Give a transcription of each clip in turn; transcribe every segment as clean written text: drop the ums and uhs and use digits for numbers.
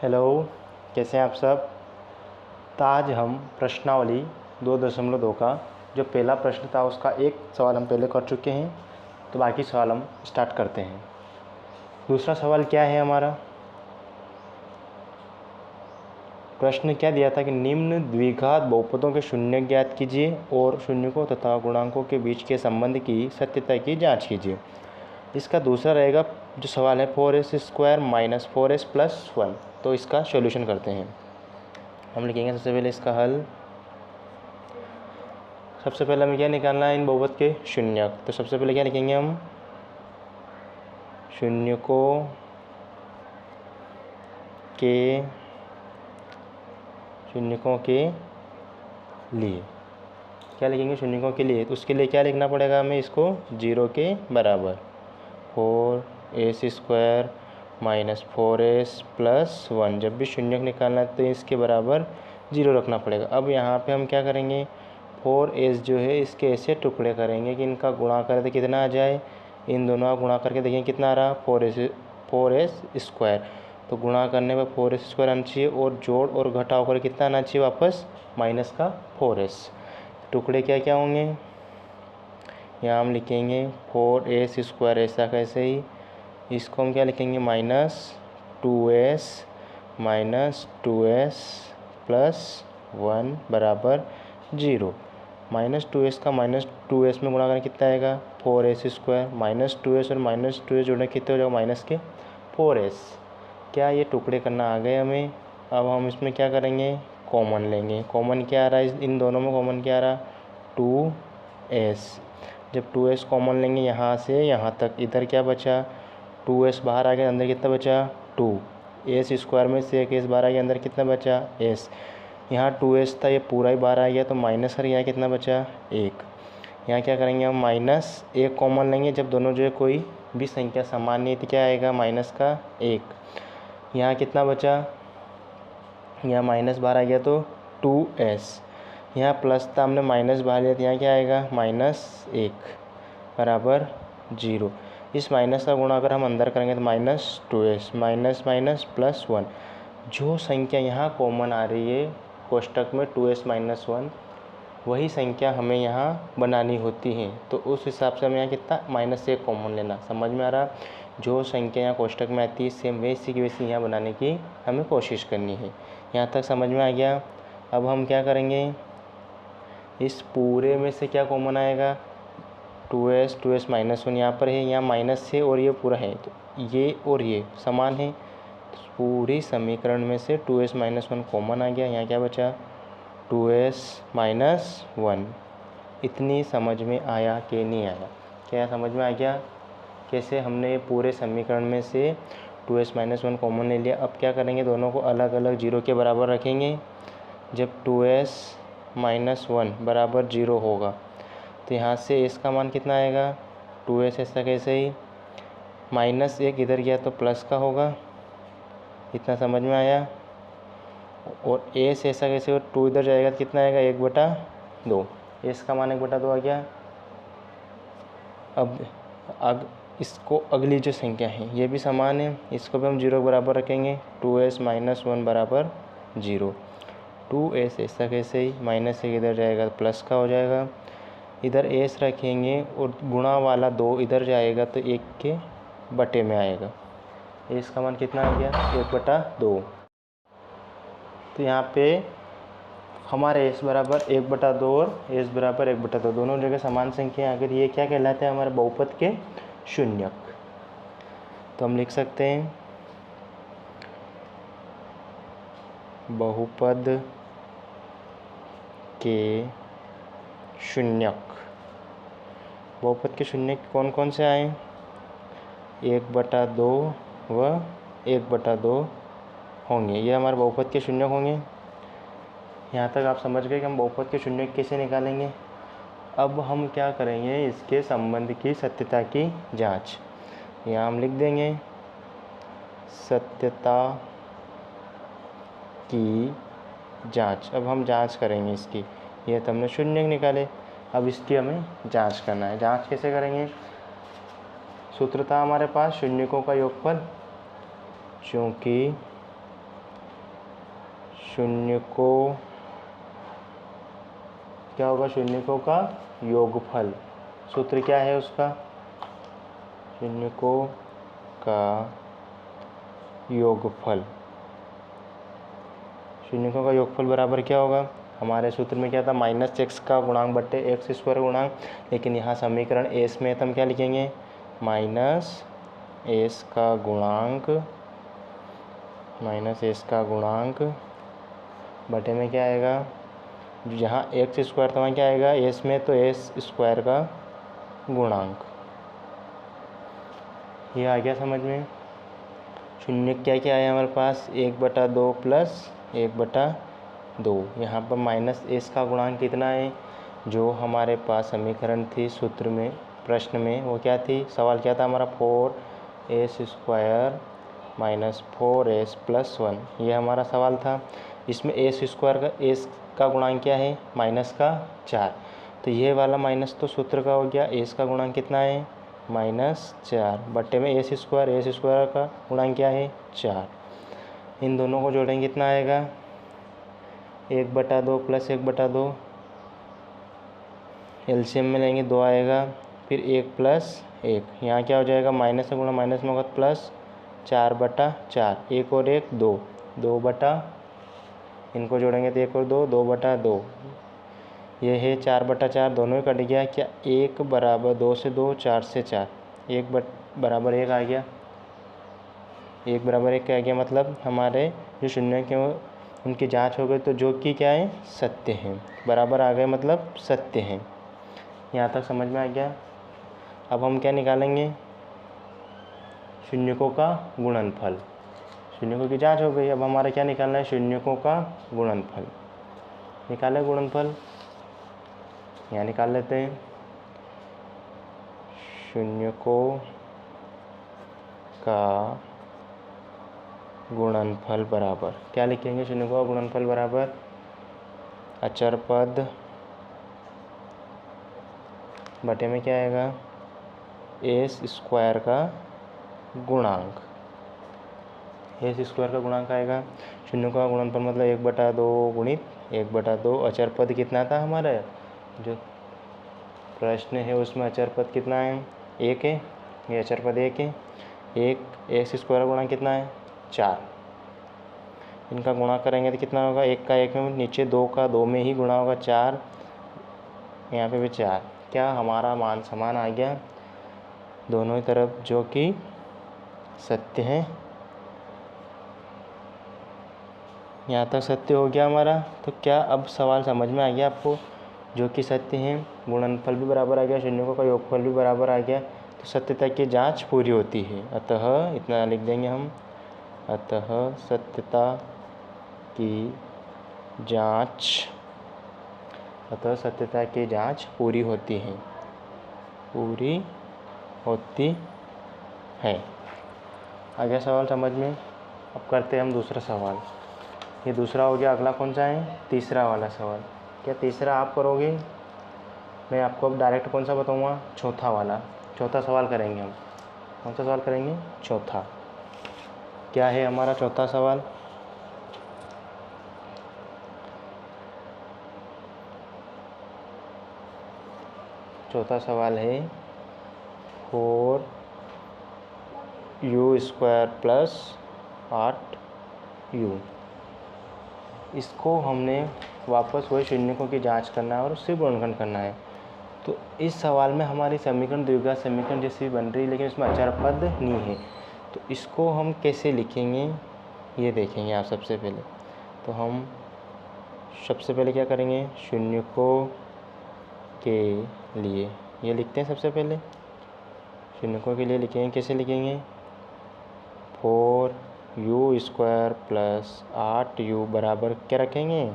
Hello, कैसे हैं आप सब। तो आज हम प्रश्नावली 2.2 का जो पहला प्रश्न था उसका एक सवाल हम पहले कर चुके हैं, तो बाकी सवाल हम स्टार्ट करते हैं। दूसरा सवाल क्या है हमारा, प्रश्न क्या दिया था कि निम्न द्विघात बहुपदों के शून्य ज्ञात कीजिए और शून्यकों तथा गुणांकों के बीच के संबंध की सत्यता की जांच कीजिए। इसका दूसरा रहेगा जो सवाल है 4s² - 4s + 1। तो इसका सॉल्यूशन करते हैं। हम लिखेंगे सबसे पहले इसका हल। सबसे पहले हमें क्या निकालना है, इन बहुपद के शून्यक। तो सबसे पहले क्या लिखेंगे हम, शून्यकों के लिए क्या लिखेंगे, शून्यकों के लिए। तो उसके लिए क्या लिखना पड़ेगा हमें, इसको 0 के बराबर 4s² - 4s + 1। जब भी शून्यक निकालना है तो इसके बराबर 0 रखना पड़ेगा। अब यहाँ पे हम क्या करेंगे, 4s जो है इसके ऐसे टुकड़े करेंगे कि इनका गुणा करें तो कितना आ जाए, इन दोनों का गुणा करके देखिए कितना आ रहा, 4s²। तो गुणा करने पर 4s² आना चाहिए और जोड़ और घटाव कर कितना आना चाहिए वापस, माइनस का 4s। टुकड़े क्या क्या होंगे, यहाँ हम लिखेंगे 4s², ऐसा कैसे ही, इसको हम क्या लिखेंगे, -2s + 1 बराबर 0। -2s का -2s में गुणा करें कितना आएगा, 4s²। -2s और -2s जोड़ने कितने हो जाएगा, माइनस के 4s। क्या ये टुकड़े करना आ गए हमें। अब हम इसमें क्या करेंगे, कॉमन लेंगे। कॉमन क्या आ रहा है, इन दोनों में कॉमन क्या आ रहा, 2s। जब 2s कॉमन लेंगे यहाँ से यहाँ तक, इधर क्या बचा, 2s बाहर आ गया, अंदर कितना बचा 2। s² में से एक s बाहर आ गया, अंदर कितना बचा s। यहाँ 2s था, ये पूरा ही बाहर आ गया तो माइनस कर, यहाँ कितना बचा 1। यहाँ क्या करेंगे हम, -1 कॉमन लेंगे। जब दोनों जो है कोई भी संख्या समान नहीं तो क्या आएगा, माइनस का 1। यहाँ कितना बचा, यहाँ माइनस बाहर आ गया तो 2s। यहाँ प्लस था, हमने माइनस बाहर लिया तो यहाँ क्या आएगा, -1 बराबर 0। इस माइनस का गुणा अगर हम अंदर करेंगे तो -2s - +1। जो संख्या यहाँ कॉमन आ रही है कोष्टक में 2s - 1, वही संख्या हमें यहाँ बनानी होती है। तो उस हिसाब से हमें यहाँ कितना, -1 कॉमन लेना। समझ में आ रहा, जो संख्या यहाँ कोष्टक में आती है सेम वैसी की वैसी यहाँ बनाने की हमें कोशिश करनी है। यहाँ तक समझ में आ गया। अब हम क्या करेंगे, इस पूरे में से क्या कॉमन आएगा, 2s - 1 यहाँ पर है, यहाँ माइनस है और ये पूरा है, तो ये और ये समान है। तो पूरी समीकरण में से 2s - 1 कॉमन आ गया। यहाँ क्या बचा, 2s - 1। इतनी समझ में आया कि नहीं आया, क्या समझ में आ गया, कैसे हमने पूरे समीकरण में से 2s - 1 कॉमन ले लिया। अब क्या करेंगे, दोनों को अलग अलग 0 के बराबर रखेंगे। जब 2s - 1 बराबर 0 होगा तो यहाँ से s का मान कितना आएगा, 2s ऐसा कैसे ही, -1 इधर गया तो प्लस का होगा। इतना समझ में आया। और s ऐसा कैसे हो, 2 इधर जाएगा तो कितना आएगा, 1/2। s का मान 1/2 आ गया। अब इसको अगली जो संख्या है ये भी समान है, इसको भी हम 0 के बराबर रखेंगे। 2s - 1 बराबर 0। 2s ऐसा कैसे ही, -1 इधर जाएगा तो प्लस का हो जाएगा। इधर s रखेंगे और गुणा वाला 2 इधर जाएगा तो 1 के बटे में आएगा। s का मान कितना आ गया, 1/2। तो यहाँ पे हमारे s बराबर 1/2 और s बराबर 1/2 दोनों जगह समान संख्या है। अगर ये क्या कहलाते हैं, हमारे बहुपद के शून्यक। तो हम लिख सकते हैं बहुपद के शून्यक। बहुपद के शून्यक कौन कौन से आए, 1/2 व 1/2 होंगे, ये हमारे बहुपद के शून्यक होंगे। यहाँ तक आप समझ गए कि हम बहुपद के शून्यक कैसे निकालेंगे। अब हम क्या करेंगे, इसके संबंध की सत्यता की जांच। यहाँ हम लिख देंगे सत्यता की जांच। अब हम जांच करेंगे इसकी, ये तो हमने शून्यक निकाले, अब इसकी हमें जांच करना है। जांच कैसे करेंगे, सूत्र था हमारे पास शून्यकों का योगफल, चूँकि शून्यकों, क्या होगा, शून्यकों का योगफल। सूत्र क्या है उसका, शून्यकों का योगफल। शून्यकों का योगफल बराबर क्या होगा, हमारे सूत्र में क्या था, माइनस एक्स का गुणांक बट्टे एक्स स्क्वायर गुणांक, लेकिन यहाँ समीकरण एस में तो हम क्या लिखेंगे, माइनस एस का गुणांक, माइनस एस का गुणांक बटे में क्या आएगा, जहाँ एक्स स्क्वायर तो वहाँ क्या आएगा, एस में तो एस स्क्वायर का गुणांक। ये आ गया समझ में। शून्य क्या क्या है हमारे पास, 1/2 प्लस 1/2। यहाँ पर माइनस एस का गुणांक कितना है, जो हमारे पास समीकरण थी सूत्र में, प्रश्न में, वो क्या थी, सवाल क्या था हमारा, 4s² माइनस 4s + 1, ये हमारा सवाल था। इसमें एस का गुणांक क्या है, माइनस का 4, तो ये वाला माइनस तो सूत्र का हो गया, एस का गुणांक कितना है, -4 बट्टे में एस स्क्वायर का गुणांक क्या है, 4। इन दोनों को जोड़ेंगे कितना आएगा, 1/2 प्लस 1/2, एलसीएम में लेंगे 2 आएगा, फिर 1 + 1, यहाँ क्या हो जाएगा, माइनस से गुणा माइनस में होगा प्लस, 4/4, 1 और 1 2, 2 इनको जोड़ेंगे तो 1 और 2 2/2, ये है 4/4, दोनों ही कट गया, क्या 1 बराबर 2 से 2, 4 से 4, 1 बराबर 1 आ गया, 1 बराबर 1 क्या आ गया, मतलब हमारे जो शून्य के उनकी जांच हो गई, तो जो कि क्या है, सत्य हैं, बराबर आ गए, मतलब सत्य हैं। यहाँ तक समझ में आ गया। अब हम क्या निकालेंगे, शून्यकों का गुणनफल। शून्यकों की जांच हो गई, अब हमारा क्या निकालना है, शून्यकों का गुणनफल। निकाले गुणनफल, यहाँ निकाल लेते हैं, शून्यकों का गुणनफल बराबर क्या लिखेंगे, शून्यकों का गुणनफल बराबर अचर पद बटे में क्या आएगा, एस स्क्वायर का गुणांक, एस स्क्वायर का गुणांक आएगा। शून्य का गुणनफल मतलब 1/2 गुणित 1/2, अचर पद कितना था हमारा, जो प्रश्न है उसमें अचर पद कितना है, 1 है, ये अचर पद 1 है, 1 एक्स स्क्वायर का गुणांक कितना है, 4, इनका गुणा करेंगे तो कितना होगा, 1 का 1 में, नीचे 2 का 2 में ही गुणा होगा, 4, यहाँ पे भी 4, क्या हमारा मान समान आ गया दोनों ही तरफ, जो कि सत्य है। यहाँ तक सत्य हो गया हमारा, तो क्या अब सवाल समझ में आ गया आपको, जो कि सत्य हैं, गुणनफल भी बराबर आ गया, शून्यकों का योगफल भी बराबर आ गया, तो सत्यता की जांच पूरी होती है। अतः इतना लिख देंगे हम, अतः सत्यता की जांच, अतः सत्यता की जांच पूरी होती है, पूरी होती है। आ गया सवाल समझ में। अब करते हैं हम दूसरा सवाल। ये दूसरा हो गया, अगला कौन सा है, तीसरा वाला सवाल। क्या तीसरा आप करोगे, मैं आपको अब डायरेक्ट कौन सा बताऊंगा, चौथा वाला। चौथा सवाल करेंगे हम, कौन सा सवाल करेंगे, चौथा। क्या है हमारा चौथा सवाल, चौथा सवाल है 4u² + 8u। इसको हमने वापस वही शून्यकों की जांच करना है और उससे गुणनखंड करना है। तो इस सवाल में हमारी समीकरण द्विघात समीकरण जैसी बन रही है, लेकिन इसमें अचर पद नहीं है, तो इसको हम कैसे लिखेंगे ये देखेंगे आप सबसे पहले। तो हम सबसे पहले क्या करेंगे, शून्यकों के लिए ये लिखते हैं, सबसे पहले शून्यकों के लिए लिखेंगे, कैसे लिखेंगे, 4u² + 8u बराबर क्या रखेंगे,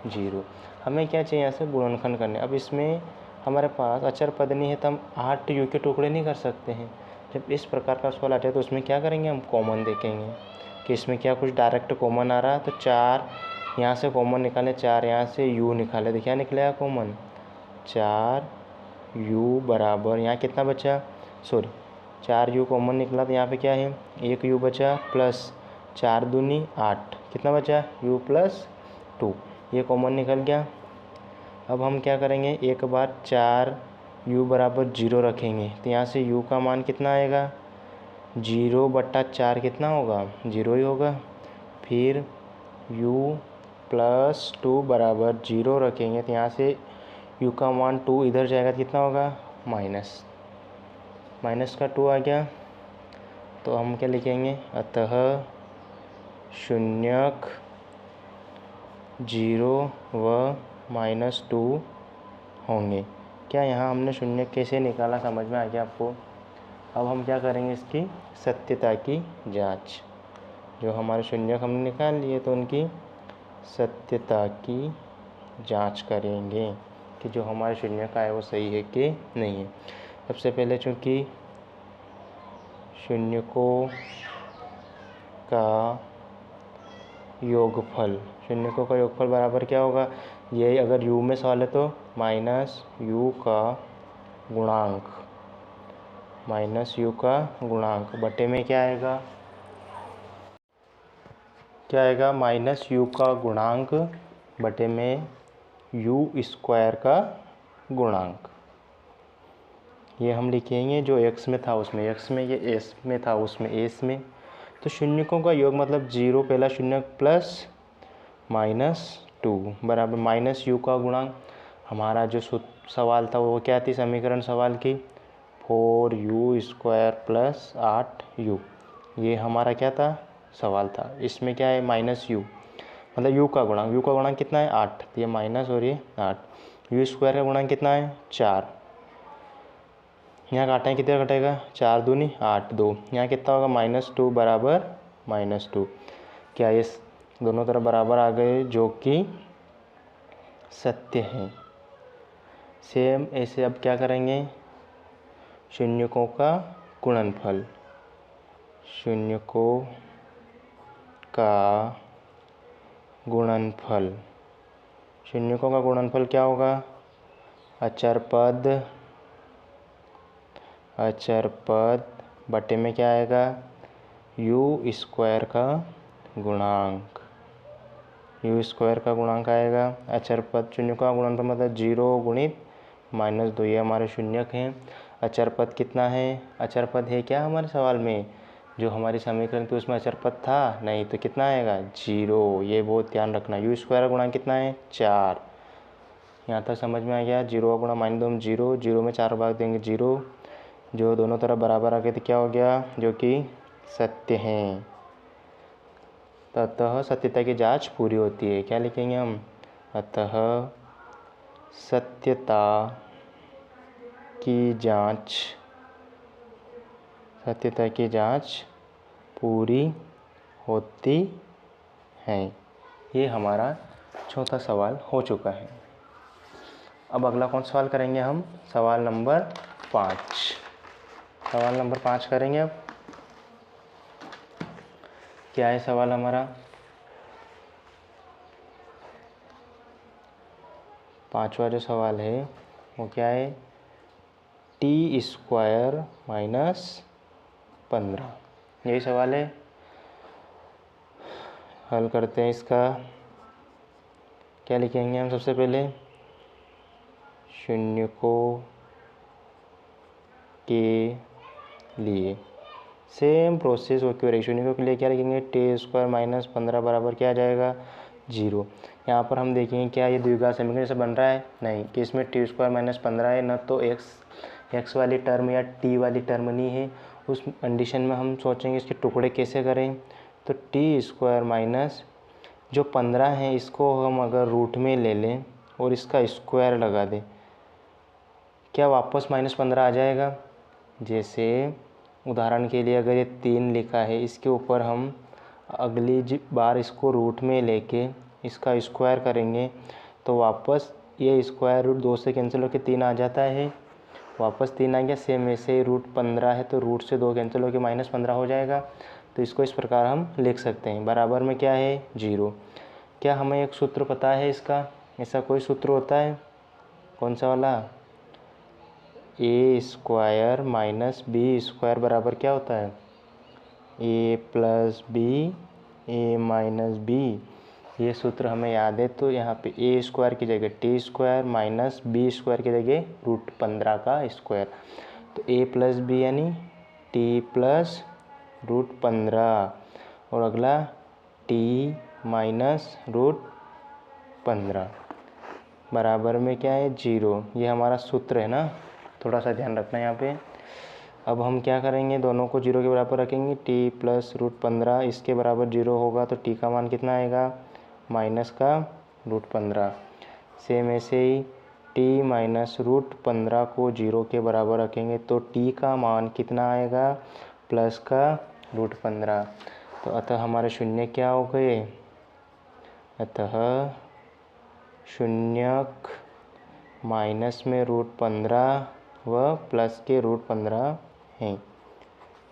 0। हमें क्या चाहिए, यहाँ से गुणनखंड करने। अब इसमें हमारे पास अचर पद नहीं है, तो हम 8u के टुकड़े नहीं कर सकते हैं। जब इस प्रकार का सवाल आता है तो उसमें क्या करेंगे, हम कॉमन देखेंगे कि इसमें क्या कुछ डायरेक्ट कॉमन आ रहा है। तो 4 यहाँ से कॉमन निकाले, 4 यहाँ से u निकाले, तो क्या निकलेगा कॉमन, 4u बराबर, यहाँ कितना बचा, 4u कॉमन निकला, तो यहाँ पे क्या है, 1u बचा, प्लस 4 दूनी 8, कितना बचा, u + 2, ये कॉमन निकल गया। अब हम क्या करेंगे, एक बार 4u बराबर 0 रखेंगे तो यहाँ से u का मान कितना आएगा, 0/4 कितना होगा, 0 ही होगा। फिर u प्लस 2 बराबर 0 रखेंगे तो यहाँ से u का मान 2 इधर जाएगा तो कितना होगा, माइनस का 2 आ गया। तो हम क्या लिखेंगे, अतः शून्यक 0 व -2 होंगे। क्या यहाँ हमने शून्य कैसे निकाला समझ में आ गया आपको। अब हम क्या करेंगे, इसकी सत्यता की जांच। जो हमारे शून्यक हमने निकाल लिए तो उनकी सत्यता की जांच करेंगे कि जो हमारे शून्यक आए वो सही है कि नहीं है। सबसे पहले चूँकि शून्यकों का योगफल, शून्यकों का योगफल बराबर क्या होगा, ये अगर u में सवाल है तो -u का गुणांक बटे में क्या आएगा, -u का गुणांक बटे में u² का गुणांक। ये हम लिखेंगे जो x में था उसमें, x में, ये s में था उसमें s में। तो शून्यकों का योग मतलब 0 पहला शून्यक प्लस -2 बराबर -u का गुणांक। हमारा जो सवाल था वो क्या थी, समीकरण सवाल की 4u² + 8u, ये हमारा क्या था, सवाल था। इसमें क्या है, -u मतलब u का गुणांक कितना है, 8, तो ये माइनस और ये 8। u² का गुणांक कितना है, 4। यहाँ काटें कितना कटेगा, 4 दूनी 8, 2, यहाँ कितना होगा, -2 बराबर -2। क्या ये दोनों तरफ बराबर आ गए, जो कि सत्य हैं। सेम ऐसे अब क्या करेंगे, शून्यकों का गुणनफल, शून्यकों का गुणनफल, शून्यकों का गुणनफल क्या होगा, अचर पद बटे में क्या आएगा, u² का गुणांक, u² का गुणांक आएगा। अचर पद शून्यकों का गुणनफल मतलब 0 गुणित -2, ये हमारे शून्यक हैं। अचर पद कितना है, अचर पद है क्या हमारे सवाल में, जो हमारी समीकरण थी उसमें अचर पद था नहीं, तो कितना आएगा, 0। ये बहुत ध्यान रखना, u² का गुणांक कितना है, 4। यहाँ तक समझ में आ गया। 0 का गुणा -2 0, 0 में 4 भाग देंगे 0, जो दोनों तरफ बराबर आ गए तो क्या हो गया, जो कि सत्य हैं। अतः सत्यता की जांच पूरी होती है। क्या लिखेंगे हम, अतः सत्यता की जांच पूरी होती है। ये हमारा चौथा सवाल हो चुका है। अब अगला कौन सा सवाल करेंगे हम, सवाल नंबर 5। सवाल नंबर 5 करेंगे। अब क्या है सवाल हमारा, 5वां जो सवाल है वो क्या है, t² - 15, यही सवाल है। हल करते हैं इसका। क्या लिखेंगे हम, सबसे पहले शून्यकों के लिए सेम प्रोसेस होती रहेगी। शून्यकों के लिए क्या लिखेंगे, t² - 15 बराबर क्या आ जाएगा, 0। यहाँ पर हम देखेंगे क्या ये द्विघात समीकरण जैसे बन रहा है, नहीं, कि इसमें t² - 15 है, न तो x वाली टर्म या t वाली टर्म नहीं है। उस कंडीशन में हम सोचेंगे इसके टुकड़े कैसे करें, तो t² जो 15 है इसको हम अगर रूट में ले लें और इसका स्क्वायर लगा दें, क्या वापस -15 आ जाएगा। जैसे उदाहरण के लिए अगर ये 3 लिखा है, इसके ऊपर हम अगली बार इसको रूट में लेके इसका स्क्वायर करेंगे तो वापस ये स्क्वायर रूट 2 से कैंसिल होकर 3 आ जाता है, वापस 3 आ गया। सेम ऐसे रूट 15 है तो रूट से 2 कैंसिल होकर -15 हो जाएगा। तो इसको इस प्रकार हम लिख सकते हैं, बराबर में क्या है, 0। क्या हमें एक सूत्र पता है इसका, ऐसा कोई सूत्र होता है, कौन सा वाला, a² - b² बराबर क्या होता है, a + b a - b ये सूत्र हमें याद है, तो यहाँ पे ए स्क्वायर की जगह t square minus b square की जगह रूट 15 का स्क्वायर, तो ए प्लस बी यानी टी प्लस रूट 15, और अगला टी माइनस रूट 15 बराबर में क्या है 0। ये हमारा सूत्र है ना, थोड़ा सा ध्यान रखना यहाँ पे। अब हम क्या करेंगे, दोनों को 0 के बराबर रखेंगे, टी प्लस रूट 15 इसके बराबर 0 होगा, तो टी का मान कितना आएगा माइनस का रूट 15। सेम ऐसे ही टी माइनस रूट 15 को 0 के बराबर रखेंगे, तो टी का मान कितना आएगा प्लस का रूट 15। तो अतः हमारे शून्य क्या हो गए, अतः शून्यक माइनस में रूट 15 व प्लस के रूट 15 हैं।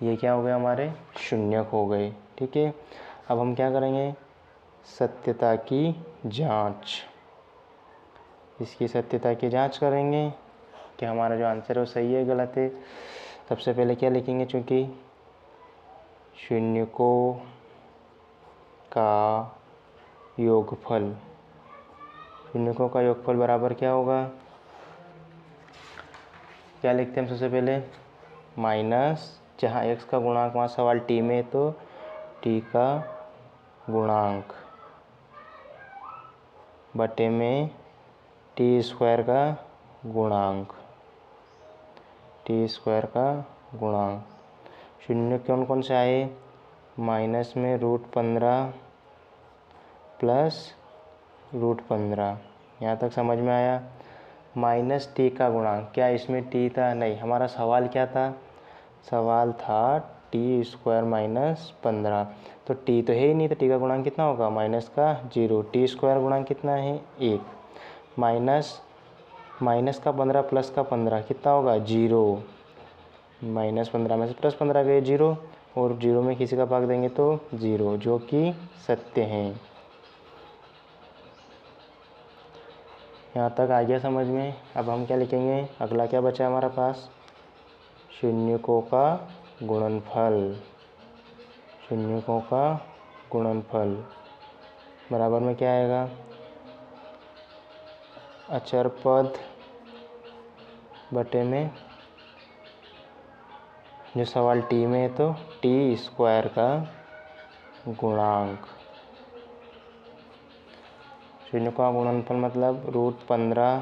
ये क्या हो गया, हमारे शून्यक हो गए। ठीक है, अब हम क्या करेंगे, सत्यता की जांच, इसकी सत्यता की जांच करेंगे कि हमारा जो आंसर है वो सही है गलत है। सबसे पहले क्या लिखेंगे, चूँकि शून्यकों का योगफल, शून्यकों का योगफल बराबर क्या होगा, क्या लिखते हैं हम सबसे पहले, माइनस जहाँ x का गुणांक, वहाँ सवाल t में, तो t का गुणांक बटे में टी स्क्वायर का गुणांक, टी स्क्वायर का गुणांक। शून्य कौन कौन से आए, माइनस में रूट 15 प्लस रूट 15, यहाँ तक समझ में आया। माइनस टी का गुणांक, क्या इसमें टी था, नहीं, हमारा सवाल क्या था, सवाल था टी स्क्वायर माइनस 15, तो टी तो है ही नहीं, तो टी का गुणांक कितना होगा माइनस का 0। टी स्क्वायर गुणांक कितना है 1, माइनस का 15 प्लस का 15 कितना होगा 0, माइनस 15 में से प्लस 15 गए 0, और 0 में किसी का भाग देंगे तो 0, जो कि सत्य हैं। यहाँ तक आ गया समझ में। अब हम क्या लिखेंगे, अगला क्या बचा हमारा पास, शून्यकों का गुणनफल, शून्यकों का गुणनफल बराबर में क्या आएगा, अचर पद बटे में, जो सवाल टी में है तो टी स्क्वायर का गुणांक, शून्य का गुणनफल मतलब रूट 15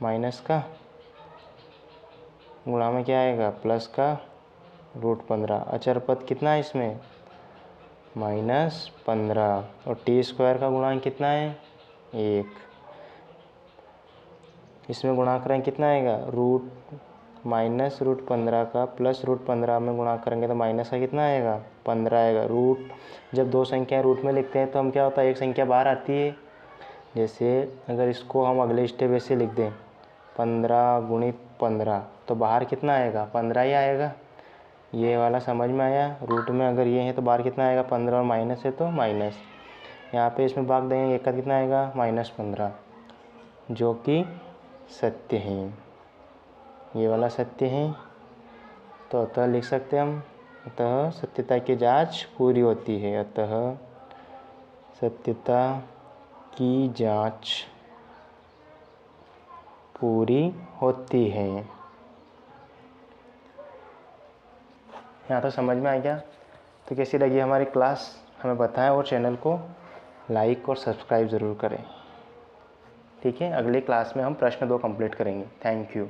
माइनस का गुणा में क्या आएगा प्लस का रूट 15। अचर पद कितना है इसमें -15, और टी स्क्वायर का गुणांक कितना है 1, इसमें गुणा करें कितना आएगा माइनस रूट 15 का प्लस रूट 15 में गुणा करेंगे तो माइनस का कितना आएगा 15 आएगा। रूट जब दो संख्याएं रूट में लिखते हैं तो हम क्या होता है एक संख्या बाहर आती है, जैसे अगर इसको हम अगले स्टेप ऐसे लिख दें 15 गुणित 15 तो बाहर कितना आएगा 15 ही आएगा। ये वाला समझ में आया। रूट में अगर ये है तो बाहर कितना आएगा 15 और माइनस है तो माइनस, यहाँ पे इसमें भाग देंगे एक का कितना आएगा -15, जो कि सत्य है, ये वाला सत्य है। तो अतः लिख सकते हैं हम, अतः सत्यता की जांच पूरी होती है, अतः सत्यता की जांच पूरी होती है। यहाँ तो समझ में आ गया। तो कैसी लगी हमारी क्लास हमें बताएं, और चैनल को लाइक और सब्सक्राइब ज़रूर करें। ठीक है, अगले क्लास में हम प्रश्न 2 कंप्लीट करेंगे। Thank you.